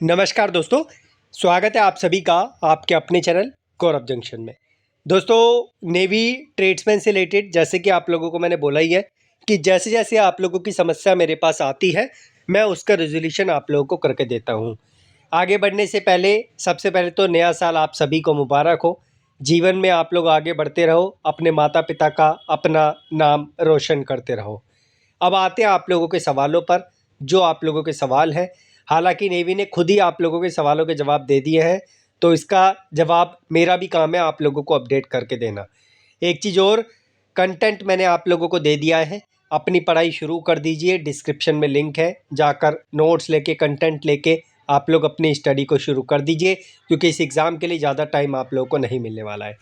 नमस्कार दोस्तों, स्वागत है आप सभी का आपके अपने चैनल गौरव जंक्शन में। दोस्तों, नेवी ट्रेड्समैन से रिलेटेड जैसे कि आप लोगों को मैंने बोला ही है कि जैसे जैसे आप लोगों की समस्या मेरे पास आती है, मैं उसका रिजोल्यूशन आप लोगों को करके देता हूँ। आगे बढ़ने से पहले सबसे पहले तो नया साल आप सभी को मुबारक हो। जीवन में आप लोग आगे बढ़ते रहो, अपने माता पिता का अपना नाम रोशन करते रहो। अब आते हैं आप लोगों के सवालों पर, जो आप लोगों के सवाल हैं। हालांकि नेवी ने खुद ही आप लोगों के सवालों के जवाब दे दिए हैं, तो इसका जवाब मेरा भी काम है आप लोगों को अपडेट करके देना। एक चीज़ और, कंटेंट मैंने आप लोगों को दे दिया है, अपनी पढ़ाई शुरू कर दीजिए। डिस्क्रिप्शन में लिंक है, जाकर नोट्स लेके कंटेंट लेके आप लोग अपनी स्टडी को शुरू कर दीजिए, क्योंकि इस एग्ज़ाम के लिए ज़्यादा टाइम आप लोगों को नहीं मिलने वाला है।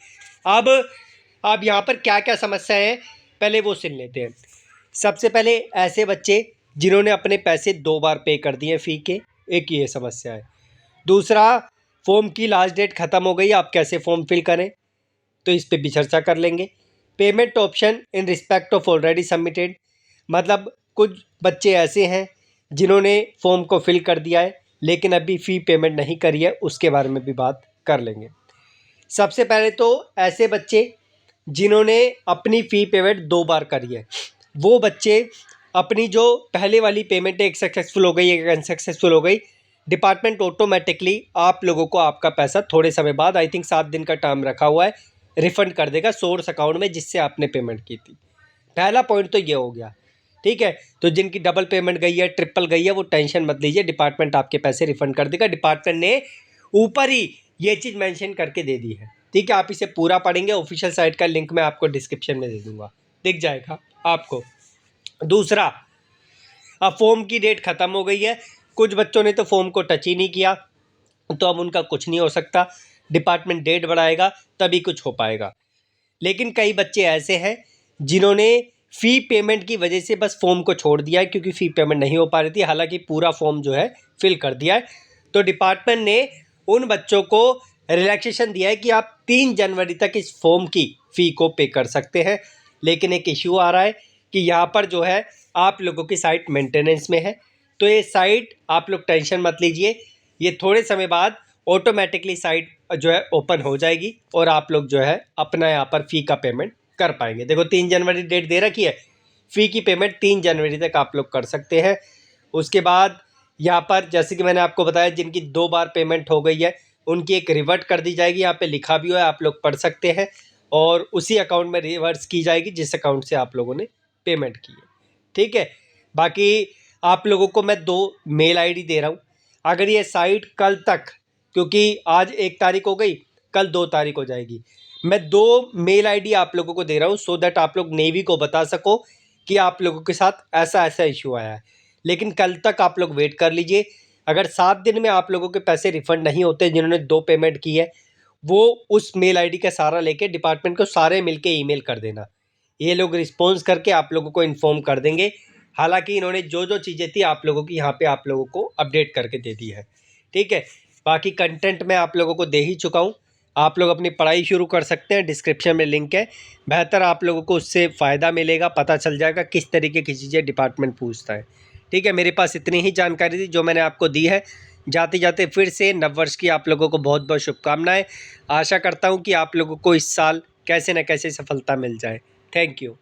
अब यहाँ पर क्या क्या समस्या है, पहले वो सुन लेते हैं। सबसे पहले ऐसे बच्चे जिन्होंने अपने पैसे 2 बार पे कर दिए फ़ी के, एक ये समस्या है। दूसरा, फॉर्म की लास्ट डेट ख़त्म हो गई, आप कैसे फॉर्म फिल करें, तो इस पे भी चर्चा कर लेंगे। Payment option in respect of already submitted, मतलब कुछ बच्चे ऐसे हैं जिन्होंने फॉर्म को फिल कर दिया है लेकिन अभी फ़ी पेमेंट नहीं करी है, उसके बारे में भी बात कर लेंगे। सबसे पहले तो ऐसे बच्चे जिन्होंने अपनी फ़ी पेमेंट 2 बार करी है, वो बच्चे अपनी जो पहले वाली पेमेंट एक सक्सेसफुल हो गई, एक अनसक्सेसफुल हो गई, डिपार्टमेंट ऑटोमेटिकली आप लोगों को आपका पैसा थोड़े समय बाद, आई थिंक 7 दिन का टाइम रखा हुआ है, रिफ़ंड कर देगा सोर्स अकाउंट में जिससे आपने पेमेंट की थी। पहला पॉइंट तो ये हो गया, ठीक है। तो जिनकी डबल पेमेंट गई है, ट्रिपल गई है, वो टेंशन मत लीजिए, डिपार्टमेंट आपके पैसे रिफ़ंड कर देगा। डिपार्टमेंट ने ऊपर ही ये चीज़ मेंशन करके दे दी है, ठीक है। आप इसे पूरा पढ़ेंगे, ऑफिशियल साइट का लिंक मैं आपको डिस्क्रिप्शन में दे दूंगा, दिख जाएगा आपको। दूसरा, अब फॉर्म की डेट ख़त्म हो गई है, कुछ बच्चों ने तो फॉर्म को टच ही नहीं किया, तो अब उनका कुछ नहीं हो सकता, डिपार्टमेंट डेट बढ़ाएगा तभी कुछ हो पाएगा। लेकिन कई बच्चे ऐसे हैं जिन्होंने फ़ी पेमेंट की वजह से बस फॉर्म को छोड़ दिया है, क्योंकि फ़ी पेमेंट नहीं हो पा रही थी, हालांकि पूरा फॉर्म जो है फिल कर दिया है। तो डिपार्टमेंट ने उन बच्चों को रिलैक्सेशन दिया है कि आप 3 जनवरी तक इस फॉर्म की फ़ी को पे कर सकते हैं। लेकिन एक इश्यू आ रहा है कि यहाँ पर जो है आप लोगों की साइट मेंटेनेंस में है, तो ये साइट आप लोग टेंशन मत लीजिए, ये थोड़े समय बाद ऑटोमेटिकली साइट जो है ओपन हो जाएगी और आप लोग जो है अपना यहाँ पर फ़ी का पेमेंट कर पाएंगे। देखो 3 जनवरी डेट दे रखी है, फ़ी की पेमेंट 3 जनवरी तक आप लोग कर सकते हैं। उसके बाद यहाँ पर जैसे कि मैंने आपको बताया, जिनकी 2 बार पेमेंट हो गई है उनकी एक रिवर्ट कर दी जाएगी, यहाँ पे लिखा भी हुआ है, आप लोग पढ़ सकते हैं, और उसी अकाउंट में रिवर्स की जाएगी जिस अकाउंट से आप लोगों ने पेमेंट की है, ठीक है। बाकी आप लोगों को मैं 2 मेल आईडी दे रहा हूँ। अगर ये साइट कल तक, क्योंकि आज 1 तारीख हो गई, कल 2 तारीख हो जाएगी, मैं 2 मेल आईडी आप लोगों को दे रहा हूँ, सो दैट आप लोग नेवी को बता सको कि आप लोगों के साथ ऐसा ऐसा इशू आया है। लेकिन कल तक आप लोग वेट कर लीजिए। अगर 7 दिन में आप लोगों के पैसे रिफ़ंड नहीं होते, जिन्होंने 2 पेमेंट की है, वो उस मेल आईडी का सहारा लेके डिपार्टमेंट को सारे मिलके ईमेल कर देना। ये लोग रिस्पॉन्स करके आप लोगों को इन्फॉर्म कर देंगे। हालांकि इन्होंने जो जो चीज़ें थी आप लोगों की यहाँ पे आप लोगों को अपडेट करके दे दी है, ठीक है। बाकी कंटेंट मैं आप लोगों को दे ही चुका हूँ, आप लोग अपनी पढ़ाई शुरू कर सकते हैं, डिस्क्रिप्शन में लिंक है। बेहतर आप लोगों को उससे फ़ायदा मिलेगा, पता चल जाएगा किस तरीके की चीज़ें डिपार्टमेंट पूछता है, ठीक है। मेरे पास इतनी ही जानकारी थी जो मैंने आपको दी है। जाते जाते फिर से नववर्ष की आप लोगों को बहुत बहुत शुभकामनाएं। आशा करता हूं कि आप लोगों को इस साल कैसे न कैसे सफलता मिल जाए। Thank you.